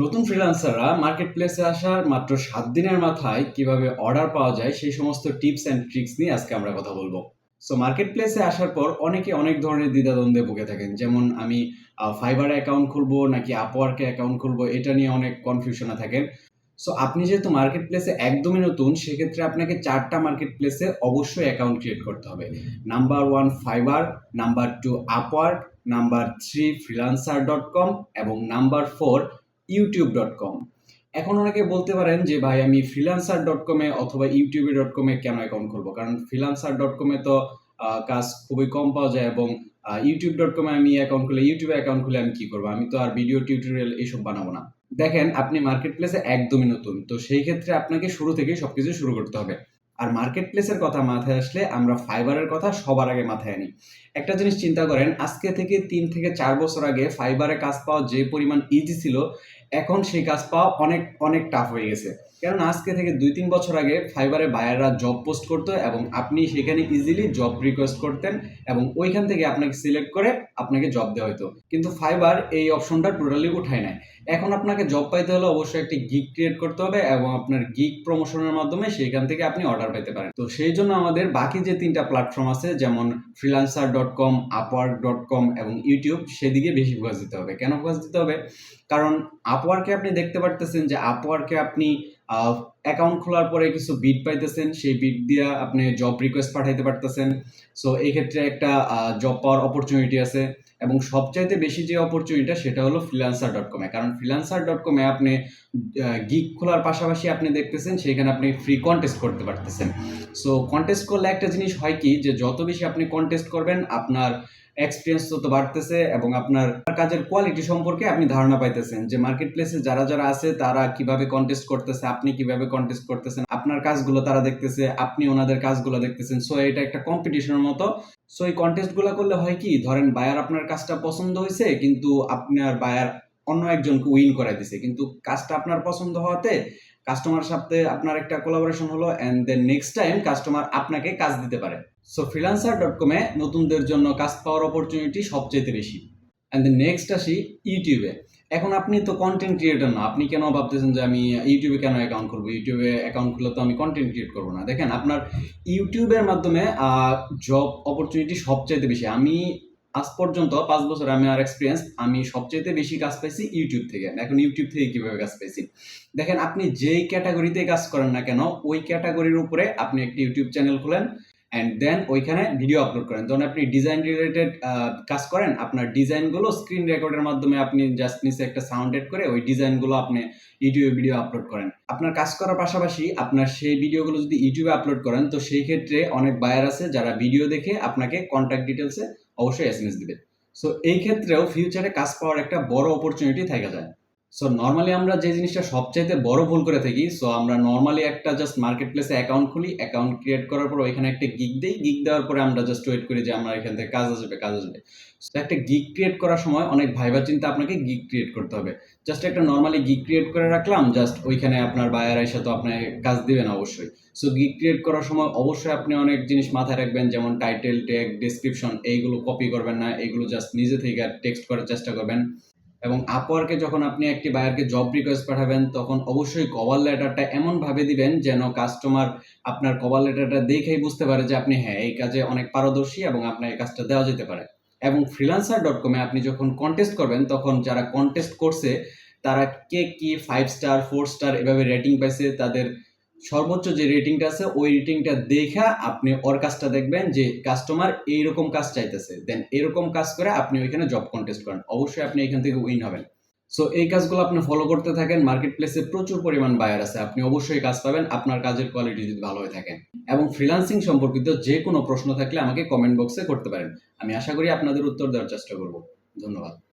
নতুন ফ্রিল্যান্সাররা মার্কেট প্লেসে আসার মাত্র 7 দিনের মাথায় কিভাবে অর্ডার পাওয়া যায় সেই সমস্ত টিপস অ্যান্ড ট্রিক্স নিয়ে আজকে আমরা কথা বলবো। সো মার্কেট প্লেসে আসার পর অনেকে অনেক ধরনের দ্বিধাদ্বন্দ্বে ভুগে থাকেন, যেমন আমি ফাইবারে অ্যাকাউন্ট খুলবো নাকি আপওয়ার্কে অ্যাকাউন্ট খুলবো, এটা নিয়ে অনেক কনফিউশনে থাকেন। সো আপনি যেহেতু মার্কেট প্লেসে একদমই নতুন, সেক্ষেত্রে আপনাকে 4টা মার্কেট প্লেসে অবশ্যই অ্যাকাউন্ট ক্রিয়েট করতে হবে। Number 1 fibre, number 2 Upwork, number 3 freelancer.com এবং নাম্বার 4 youtube.com। এখন অনেকে বলতে পারেন যে ভাই আমি freelancer.com এ অথবা youtube.com এ কেন অ্যাকাউন্ট খুলবো, কারণ freelancer.com এ তো কাজ খুবই কম পাওয়া যায় এবং youtube.com এ আমি অ্যাকাউন্ট খুলে ইউটিউবে অ্যাকাউন্ট খুলে আমি কি করবো, আমি তো আর ভিডিও টিউটোরিয়াল এইসব বানাবো না। দেখেন, আপনি মার্কেট প্লেসে একদমই নতুন, তো সেই ক্ষেত্রে আপনাকে শুরু থেকেই সবকিছু শুরু করতে হবে। আর মার্কেট প্লেসের কথা মাথায় আসলে আমরা ফাইবারের কথা সবার আগে মাথায় আনি। একটা জিনিস চিন্তা করেন, আজকে থেকে 3 থেকে 4 বছর আগে ফাইবারে কাজ পাওয়া যে পরিমাণ ইজি ছিল, এখন সেই কাজ পাওয়া অনেক অনেক টাফ হয়ে গেছে। কারণ আজকে থেকে 2-3 বছর আগে ফাইবারে বায়াররা জব পোস্ট করতো এবং আপনি সেখানে ইজিলি জব রিকোয়েস্ট করতেন এবং ওইখান থেকে আপনাকে সিলেক্ট করে আপনাকে জব দেওয়া হতো। কিন্তু ফাইবার এই অপশনটা টোটালি উঠায় নেয়। এখন আপনাকে জব পাইতে হলে অবশ্যই একটি গিগ ক্রিয়েট করতে হবে এবং আপনার গিগ প্রমোশনের মাধ্যমে সেইখান থেকে আপনি অর্ডার পেতে পারেন। তো সেই জন্য আমাদের বাকি যে 3টা প্ল্যাটফর্ম আছে, যেমন freelancer.com, upwork.com এবং ইউটিউব, সেদিকে বেশি ফোকাস দিতে হবে। কেন ফোকাস দিতে হবে? কারণ আপওয়ার্কে আপনি দেখতে পারতেছেন যে আপওয়ার্কে আপনি অ্যাকাউন্ট খোলার পরে কিছু বিট পাইতেছেন, সেই বিট দিয়ে আপনি জব রিকোয়েস্ট পাঠাইতে পারতেছেন। সো এই ক্ষেত্রে একটা জব পাওয়ার অপরচুনিটি আছে। এবং সবচাইতে বেশি যে অপরচুনিটিটা সেটা হলো freelancer.com এ, কারণ freelancer.com এ আপনি গিগ খোলার পাশাপাশি আপনি দেখতেছেন সেখানে আপনি ফ্রি কন্টেস্ট করতে পারতেছেন। সো কন্টেস্ট করলে একটা জিনিস হয় কি, যে যত বেশি আপনি কন্টেস্ট করবেন আপনার এক্সপিরিয়েন্স তত বাড়তেছে এবং আপনার কাজের কোয়ালিটি সম্পর্কে আপনি ধারণা পাইতেছেন যে মার্কেট প্লেসে যারা যারা আছে তারা কিভাবে কন্টেস্ট করতেছে, আপনি কিভাবে কন্টেস্ট করতেছেন, আপনার কাজগুলো তারা দেখতেছে, আপনি ওনাদের কাজগুলো দেখতেছেন। সো এটা একটা কম্পিটিশনের মতো। সো এই কন্টেস্টগুলো করলে হয় কি, ধরেন বায়ার আপনার কাজটা পছন্দ হয়েছে কিন্তু আপনার বায়ার অন্য একজনকে উইন করাই দিছে, কিন্তু কাজটা আপনার পছন্দ হওয়াতে কাস্টমার সাথে আপনার একটা কোলাবোরেশন হলো and then next time customer আপনাকে কাজ দিতে পারে। সো freelancer.com এ নতুনদের জন্য কাজ পাওয়ার অপরচুনিটি সবচেয়ে বেশি। এন্ড দেন নেক্সট আসি ইউটিউবে। এখন আপনি তো কন্টেন্ট ক্রিয়েটর না, আপনি কেন ভাবতেছেন যে আমি ইউটিউবে কেন অ্যাকাউন্ট করবো, ইউটিউবে অ্যাকাউন্ট খুললে তো আমি কন্টেন্ট ক্রিয়েট করবো না। দেখেন, আপনার ইউটিউবের মাধ্যমে জব অপরচুনিটি সবচাইতে বেশি। আমি আজ পর্যন্ত 5 বছর আমি আর এক্সপিরিয়েন্স, আমি সবচাইতে বেশি কাজ পাইছি ইউটিউব থেকে। এখন ইউটিউব থেকে কিভাবে কাজ পাইছি, দেখেন, আপনি যেই ক্যাটাগরিতে কাজ করেন না কেন, ওই ক্যাটাগরির উপরে আপনি একটি ইউটিউব চ্যানেল খুলেন অ্যান্ড দেন ওইখানে ভিডিও আপলোড করেন। যখন আপনি ডিজাইন রিলেটেড কাজ করেন, আপনার ডিজাইনগুলো স্ক্রিন রেকর্ডের মাধ্যমে আপনি জাস্ট নিচে একটা সাউন্ড এড করে ওই ডিজাইনগুলো আপনি ইউটিউবে ভিডিও আপলোড করেন। আপনার কাজ করার পাশাপাশি আপনার সেই ভিডিওগুলো যদি ইউটিউবে আপলোড করেন, তো সেই ক্ষেত্রে অনেক বায়ার আছে যারা ভিডিও দেখে আপনাকে কন্ট্যাক্ট ডিটেলসে অবশ্যই এসএমএস দিবে। সো এই ক্ষেত্রেও ফিউচারে কাজ পাওয়ার একটা বড় অপরচুনিটি থেকে যায়। সো নরমালি আমরা যে জিনিসটা সবচাইতে বড় ভুল করে থাকি, সো আমরা নরমালি একটা জাস্ট মার্কেট প্লেসে অ্যাকাউন্ট খুলি, অ্যাকাউন্ট ক্রিয়েট করার পর ওইখানে একটা গিগ দেই, গিগ দেওয়ার পরে আমরা জাস্ট ওয়েট করি যে আমরা এখান থেকে কাজ আসবে কাজ আসবে। সো একটা গিগ ক্রিয়েট করার সময় অনেক ভাইবা চিন্তা আপনাকে গিগ ক্রিয়েট করতে হবে। জাস্ট একটা নরমালি গিগ ক্রিয়েট করে রাখলাম, জাস্ট ওইখানে আপনার বায়ার এসে তো আপনার কাজ দিবেন অবশ্যই। সো গিগ ক্রিয়েট করার সময় অবশ্যই আপনি অনেক জিনিস মাথায় রাখবেন, যেমন টাইটেল, ট্যাগ, ডেসক্রিপশন, এইগুলো কপি করবেন না, এইগুলো জাস্ট নিজে থেকে টেক্সট করার চেষ্টা করবেন। এবং আপওয়ার্কে যখন আপনি একটি বায়ারকে জব রিকোয়েস্ট পাঠাবেন, তখন অবশ্যই কভার লেটারটা এমনভাবে দিবেন যেন কাস্টমার আপনার কভার লেটারটা দেখেই বুঝতে পারে যে আপনি হ্যাঁ এই কাজে অনেক পারদর্শী এবং আপনার এই কাজটা দেওয়া যেতে পারে। এবং freelancer.com এ আপনি যখন কন্টেস্ট করবেন, তখন যারা কন্টেস্ট করছে তারা কে কি 5 স্টার 4 স্টার এভাবে রেটিং পাইছে, তাদের সর্বোচ্চ যে রেটিংটা আছে ওই রেটিংটা দেখা আপনি ওর কাজটা দেখবেন যে কাস্টমার এইরকম কাজ চাইতেছে, দেন এরকম কাজ করে আপনি ওইখানে জব কন্টেস্ট করেন, অবশ্যই আপনি এখান থেকে উইন হবেন। সো এই কাজগুলো আপনি ফলো করতে থাকেন। মার্কেট প্লেসে প্রচুর পরিমাণ বায়ার আছে, আপনি অবশ্যই কাজ পাবেন আপনার কাজের কোয়ালিটি যদি ভালো হয়ে থাকে। এবং ফ্রিল্যান্সিং সম্পর্কিত যে কোনো প্রশ্ন থাকলে আমাকে কমেন্ট বক্সে করতে পারেন, আমি আশা করি আপনাদের উত্তর দেওয়ার চেষ্টা করব। ধন্যবাদ।